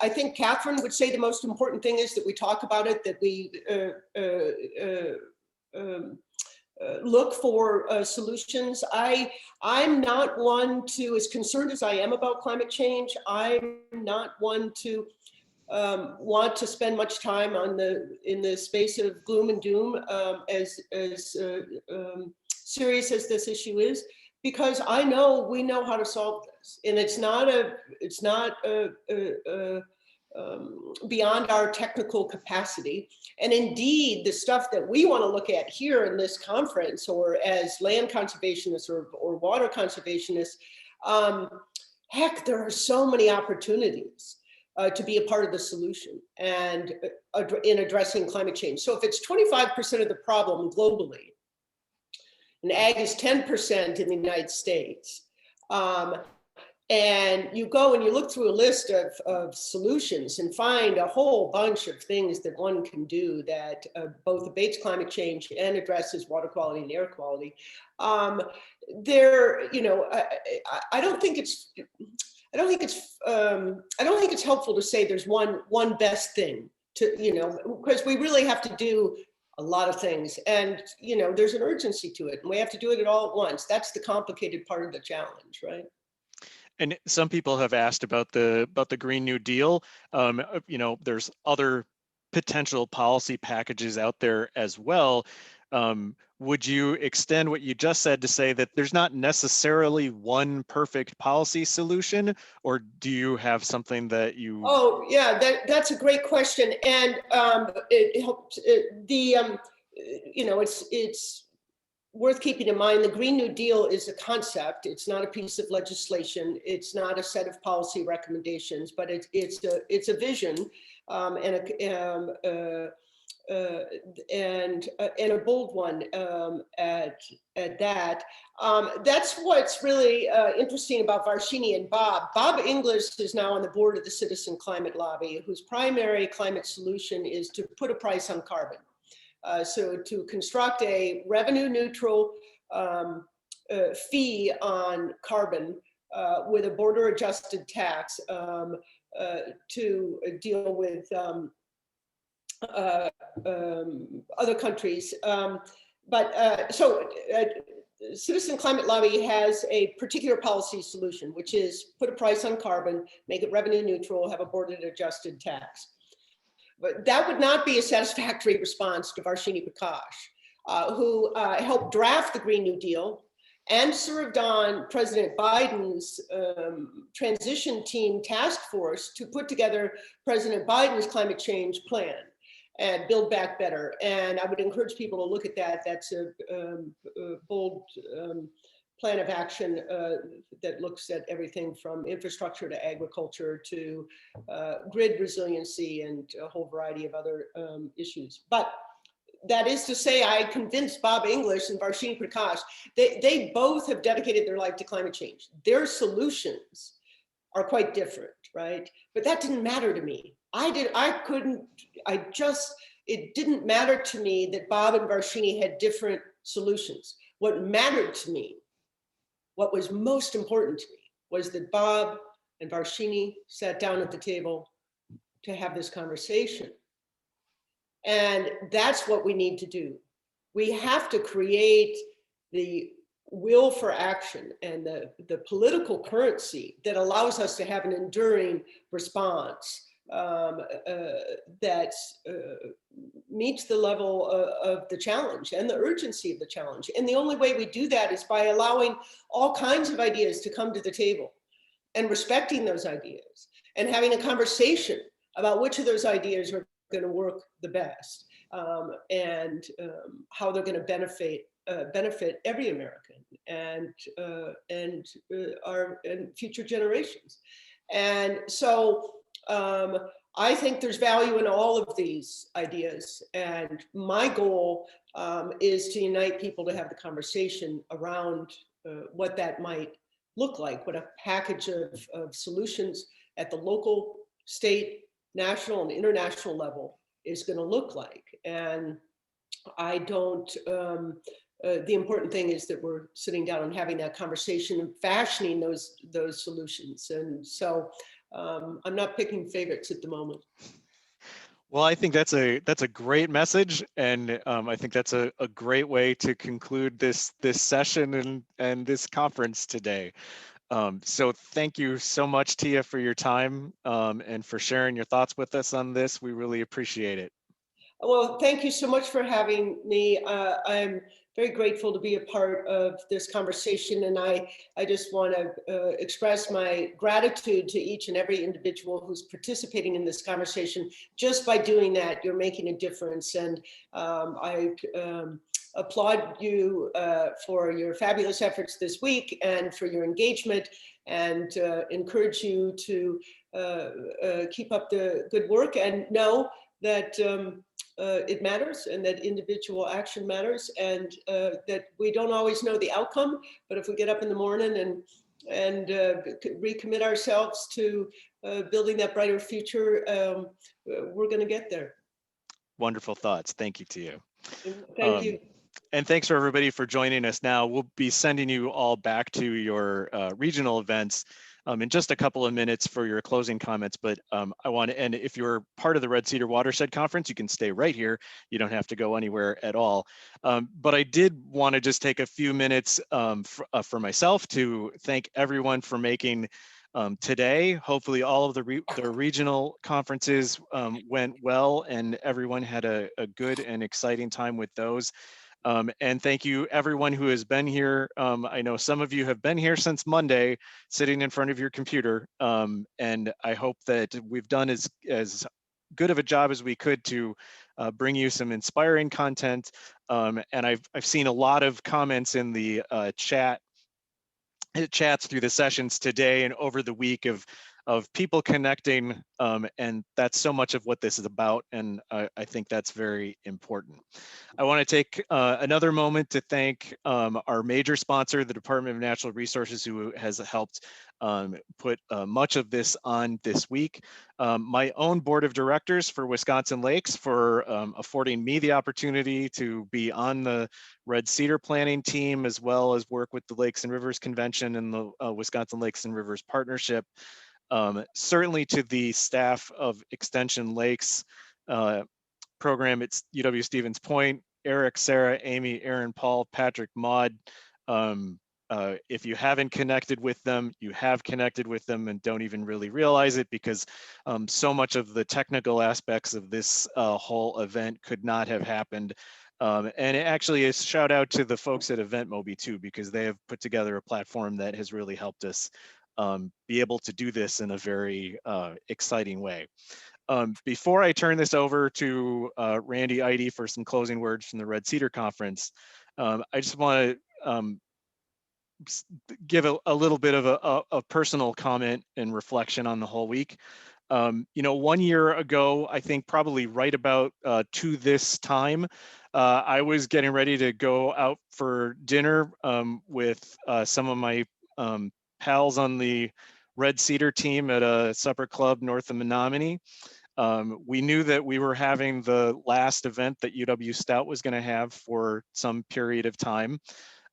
I think Catherine would say the most important thing is that we talk about it, that we look for solutions. I'm not one to, as concerned as I am about climate change, I'm not one to want to spend much time in the space of gloom and doom, as serious as this issue is, because we know how to solve this, and it's not beyond our technical capacity. And indeed, the stuff that we want to look at here in this conference, or as land conservationists or water conservationists, heck, there are so many opportunities to be a part of the solution and in addressing climate change. So if it's 25% of the problem globally, and ag is 10% in the United States, and you go and you look through a list of solutions and find a whole bunch of things that one can do that both abates climate change and addresses water quality and air quality. I don't think it's helpful to say there's one best thing to, because we really have to do a lot of things, and there's an urgency to it, and we have to do it all at once. That's the complicated part of the challenge, right? And some people have asked about the Green New Deal. There's other potential policy packages out there as well. Would you extend what you just said to say that there's not necessarily one perfect policy solution, or do you have something that you? Oh, yeah, that's a great question. And it helps it's worth keeping in mind, the Green New Deal is a concept. It's not a piece of legislation. It's not a set of policy recommendations, but it's a vision and a bold one at that. That's what's really interesting about Varshini and Bob. Bob English is now on the board of the Citizen Climate Lobby, whose primary climate solution is to put a price on carbon. So to construct a revenue neutral fee on carbon with a border adjusted tax to deal with other countries. Citizen Climate Lobby has a particular policy solution, which is put a price on carbon, make it revenue neutral, have a border adjusted tax. But that would not be a satisfactory response to Varshini Prakash, who helped draft the Green New Deal and served on President Biden's transition team task force to put together President Biden's climate change plan and Build Back Better. And I would encourage people to look at that. That's a bold plan of action that looks at everything from infrastructure to agriculture to grid resiliency and a whole variety of other issues. But that is to say, I convinced Bob English and Varshini Prakash, they both have dedicated their life to climate change. Their solutions are quite different, right? But that didn't matter to me. It didn't matter to me that Bob and Varshini had different solutions. What mattered to me, what was most important to me, was that Bob and Varshini sat down at the table to have this conversation. And that's what we need to do. We have to create the will for action and the political currency that allows us to have an enduring response that meets the level of the challenge and the urgency of the challenge. And the only way we do that is by allowing all kinds of ideas to come to the table and respecting those ideas and having a conversation about which of those ideas are going to work the best and how they're going to benefit every American and future generations. And so I think there's value in all of these ideas. And my goal is to unite people to have the conversation around what that might look like, what a package of solutions at the local, state, national, and international level is going to look like. And I don't, the important thing is that we're sitting down and having that conversation and fashioning those solutions. And so I'm not picking favorites at the moment. Well, I think that's a great message, and I think that's a great way to conclude this session and this conference today. So thank you so much, Tia, for your time and for sharing your thoughts with us on this. We really appreciate it. Well, thank you so much for having me. I'm very grateful to be a part of this conversation, and I just want to express my gratitude to each and every individual who's participating in this conversation. Just by doing that, you're making a difference, and I applaud you for your fabulous efforts this week and for your engagement, and encourage you to keep up the good work and know that it matters and that individual action matters, and that we don't always know the outcome, but if we get up in the morning and recommit ourselves to building that brighter future, we're going to get there. Wonderful thoughts. Thank you, Tia. Thank you. And thanks for everybody for joining us now. We'll be sending you all back to your regional events in just a couple of minutes for your closing comments, but I want to end, if you're part of the Red Cedar Watershed Conference, you can stay right here. You don't have to go anywhere at all. But I did want to just take a few minutes for myself to thank everyone for making today. Hopefully all of the regional conferences went well and everyone had a good and exciting time with those. And thank you everyone who has been here. I know some of you have been here since Monday, sitting in front of your computer. And I hope that we've done as good of a job as we could to bring you some inspiring content. And I've seen a lot of comments in the chats through the sessions today and over the week of people connecting, and that's so much of what this is about, and I think that's very important. I want to take another moment to thank our major sponsor, the Department of Natural Resources, who has helped put much of this on this week. My own board of directors for Wisconsin Lakes for affording me the opportunity to be on the Red Cedar planning team, as well as work with the Lakes and Rivers Convention and the Wisconsin Lakes and Rivers Partnership. Certainly to the staff of Extension Lakes program, it's UW Stevens Point, Eric, Sarah, Amy, Aaron, Paul, Patrick, Maud. If you haven't connected with them, you have connected with them and don't even really realize it, because so much of the technical aspects of this whole event could not have happened. And it actually is shout out to the folks at EventMobi too, because they have put together a platform that has really helped us be able to do this in a very exciting way. Before I turn this over to Randy Eide for some closing words from the Red Cedar Conference, I just want to give a little bit of a personal comment and reflection on the whole week. You know, 1 year ago, I think probably right about to this time, I was getting ready to go out for dinner with some of my pals on the Red Cedar team at a supper club north of Menominee. We knew that we were having the last event that UW Stout was going to have for some period of time.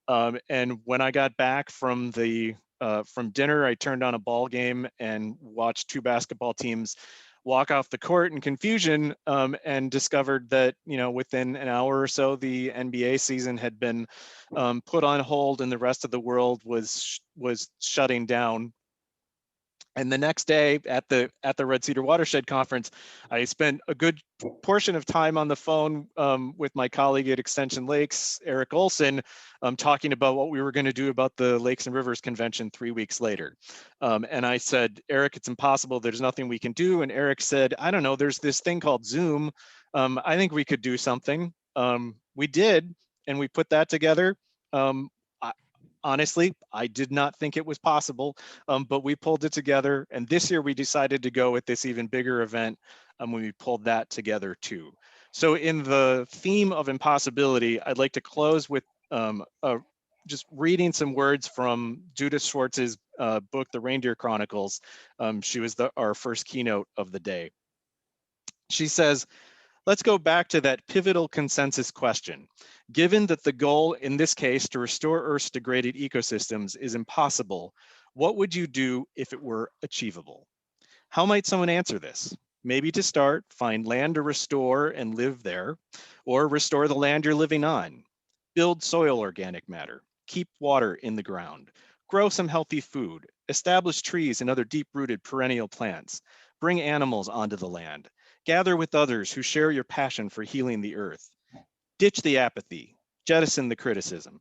And when I got back from dinner, I turned on a ball game and watched two basketball teams walk off the court in confusion, and discovered that, you know, within an hour or so, the NBA season had been put on hold and the rest of the world was shutting down. And the next day at the Red Cedar Watershed Conference, I spent a good portion of time on the phone with my colleague at Extension Lakes, Eric Olson, talking about what we were going to do about the Lakes and Rivers Convention 3 weeks later. And I said, Eric, it's impossible. There's nothing we can do. And Eric said, I don't know, there's this thing called Zoom. I think we could do something. We did, and we put that together. Honestly, I did not think it was possible, but we pulled it together. And this year we decided to go with this even bigger event when we pulled that together too. So in the theme of impossibility, I'd like to close with just reading some words from Judith Schwartz's book, The Reindeer Chronicles. She was our first keynote of the day. She says, let's go back to that pivotal consensus question. Given that the goal in this case to restore Earth's degraded ecosystems is impossible, what would you do if it were achievable? How might someone answer this? Maybe to start, find land to restore and live there, or restore the land you're living on. Build soil organic matter, keep water in the ground, grow some healthy food, establish trees and other deep-rooted perennial plants, bring animals onto the land, gather with others who share your passion for healing the earth. Ditch the apathy, jettison the criticism.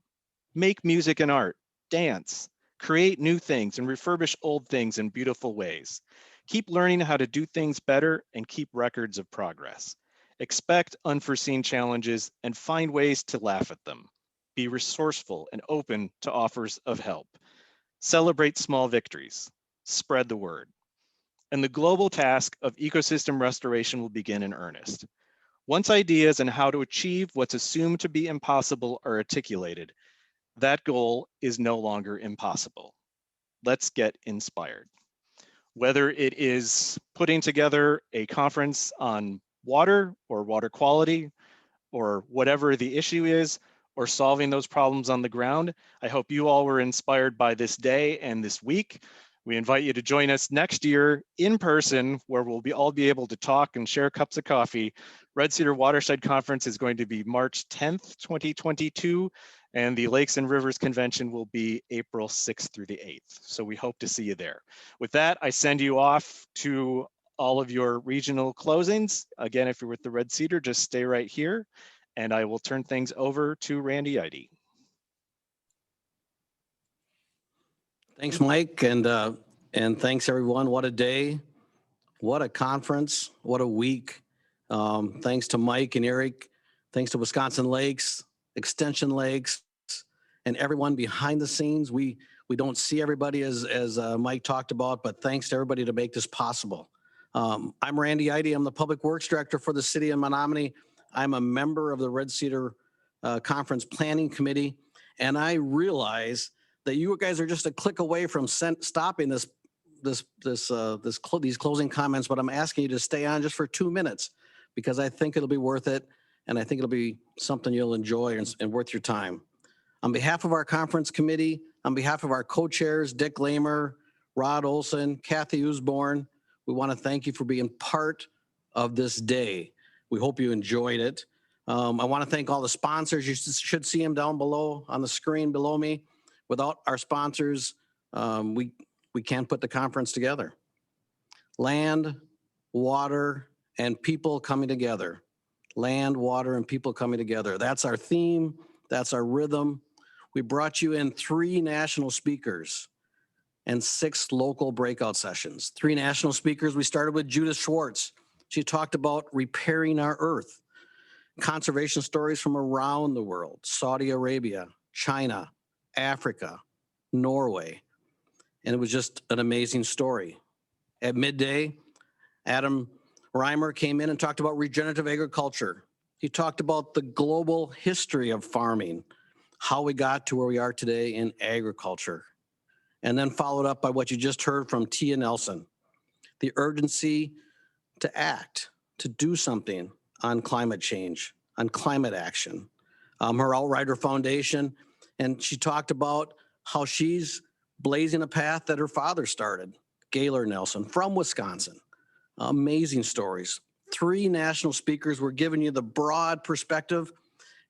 Make music and art, dance, create new things and refurbish old things in beautiful ways. Keep learning how to do things better and keep records of progress. Expect unforeseen challenges and find ways to laugh at them. Be resourceful and open to offers of help. Celebrate small victories. Spread the word. And the global task of ecosystem restoration will begin in earnest. Once ideas on how to achieve what's assumed to be impossible are articulated, that goal is no longer impossible. Let's get inspired. Whether it is putting together a conference on water or water quality, or whatever the issue is, or solving those problems on the ground, I hope you all were inspired by this day and this week. We invite you to join us next year in person, where we'll all be able to talk and share cups of coffee. Red Cedar Watershed Conference is going to be March 10th, 2022, and the Lakes and Rivers Convention will be April 6th through the 8th. So we hope to see you there. With that, I send you off to all of your regional closings. Again, if you're with the Red Cedar, just stay right here. And I will turn things over to Randy Idy. Thanks, Mike, and thanks everyone. What a day, what a conference, what a week. Thanks to Mike and Eric, thanks to Wisconsin Lakes, Extension Lakes, and everyone behind the scenes. We don't see everybody as Mike talked about, but thanks to everybody to make this possible. I'm Randy Idy. I'm the Public Works Director for the City of Menominee. I'm a member of the Red Cedar Conference Planning Committee, and I realize that you guys are just a click away from stopping these closing comments, but I'm asking you to stay on just for 2 minutes because I think it'll be worth it, and I think it'll be something you'll enjoy and worth your time. On behalf of our conference committee, on behalf of our co-chairs, Dick Lamer, Rod Olson, Kathy Usborne, we want to thank you for being part of this day. We hope you enjoyed it. I want to thank all the sponsors. You should see them down below on the screen below me. Without our sponsors, we can't put the conference together. Land, water, and people coming together. Land, water, and people coming together. That's our theme. That's our rhythm. We brought you in 3 national speakers and 6 local breakout sessions. 3 national speakers. We started with Judith Schwartz. She talked about repairing our earth. Conservation stories from around the world. Saudi Arabia, China, Africa, Norway. And it was just an amazing story. At midday, Adam Reimer came in and talked about regenerative agriculture. He talked about the global history of farming, how we got to where we are today in agriculture. And then followed up by what you just heard from Tia Nelson, the urgency to act, to do something on climate change, on climate action. Her Outrider Foundation, and she talked about how she's blazing a path that her father started, Gaylord Nelson from Wisconsin. Amazing stories. 3 national speakers were giving you the broad perspective,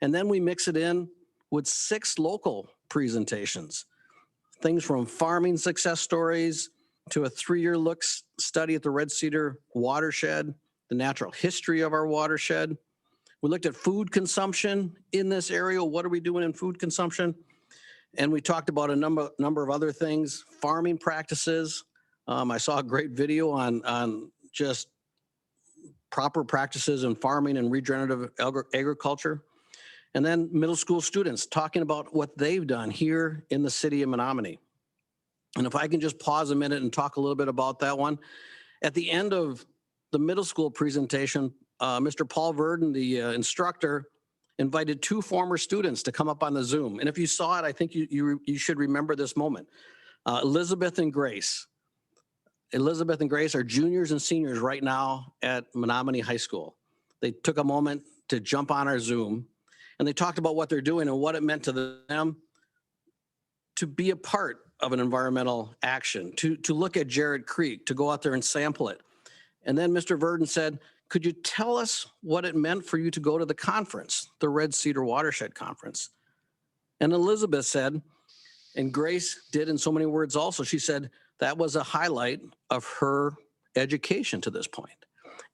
and then we mix it in with 6 local presentations. Things from farming success stories to a 3-year look study at the Red Cedar watershed, the natural history of our watershed. We looked at food consumption in this area. What are we doing in food consumption? And we talked about a number of other things, farming practices. I saw a great video on just proper practices in farming and regenerative agriculture. And then middle school students talking about what they've done here in the city of Menominee. And if I can just pause a minute and talk a little bit about that one. At the end of the middle school presentation, Mr. Paul Verdon, the instructor, invited 2 former students to come up on the Zoom. And if you saw it, I think you should remember this moment. Elizabeth and Grace. Elizabeth and Grace are juniors and seniors right now at Menominee High School. They took a moment to jump on our Zoom, and they talked about what they're doing and what it meant to them to be a part of an environmental action, to look at Jared Creek, to go out there and sample it. And then Mr. Verdon said, could you tell us what it meant for you to go to the conference, the Red Cedar Watershed Conference? And Elizabeth said, and Grace did in so many words also, she said that was a highlight of her education to this point.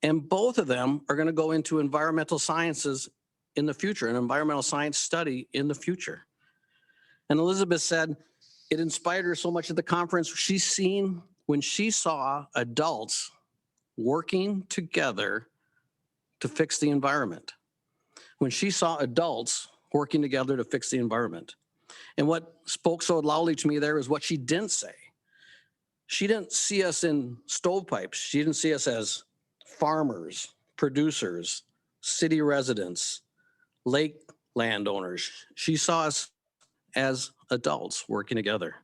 And both of them are going to go into environmental sciences in the future, an environmental science study in the future. And Elizabeth said it inspired her so much at the conference. She's seen when she saw adults working together to fix the environment. When she saw adults working together to fix the environment. And what spoke so loudly to me there is what she didn't say. She didn't see us in stovepipes. She didn't see us as farmers, producers, city residents, lake landowners. She saw us as adults working together.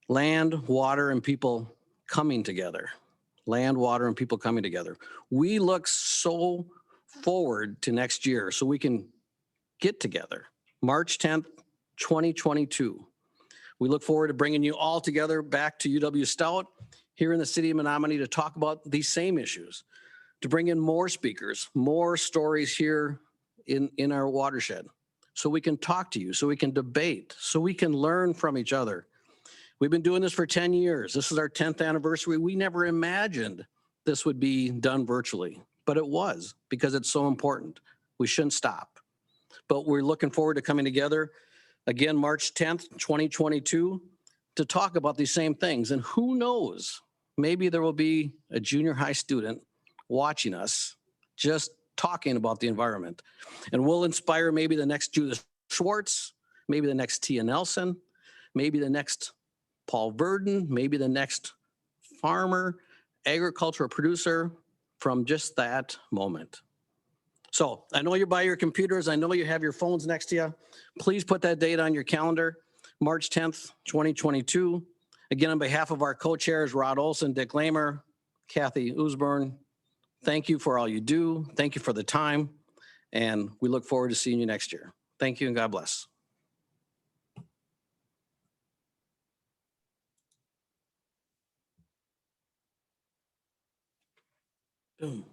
Land, water, and people coming together. Land, water, and people coming together. We look so forward to next year so we can get together. March 10th, 2022. We look forward to bringing you all together back to UW Stout here in the city of Menominee to talk about these same issues, to bring in more speakers, more stories here in our watershed, so we can talk to you, so we can debate, so we can learn from each other. We've been doing this for 10 years. This is our 10th anniversary. We never imagined this would be done virtually, but it was because it's so important. We shouldn't stop. But we're looking forward to coming together again, March 10th, 2022, to talk about these same things. And who knows, maybe there will be a junior high student watching us just talking about the environment. And we'll inspire maybe the next Judith Schwartz, maybe the next Tia Nelson, maybe the next Paul Verdon, maybe the next farmer, agricultural producer from just that moment. So I know you're by your computers. I know you have your phones next to you. Please put that date on your calendar, March 10th, 2022. Again, on behalf of our co-chairs, Rod Olson, Dick Lamer, Kathy Usborn, thank you for all you do. Thank you for the time. And we look forward to seeing you next year. Thank you and God bless. Boom.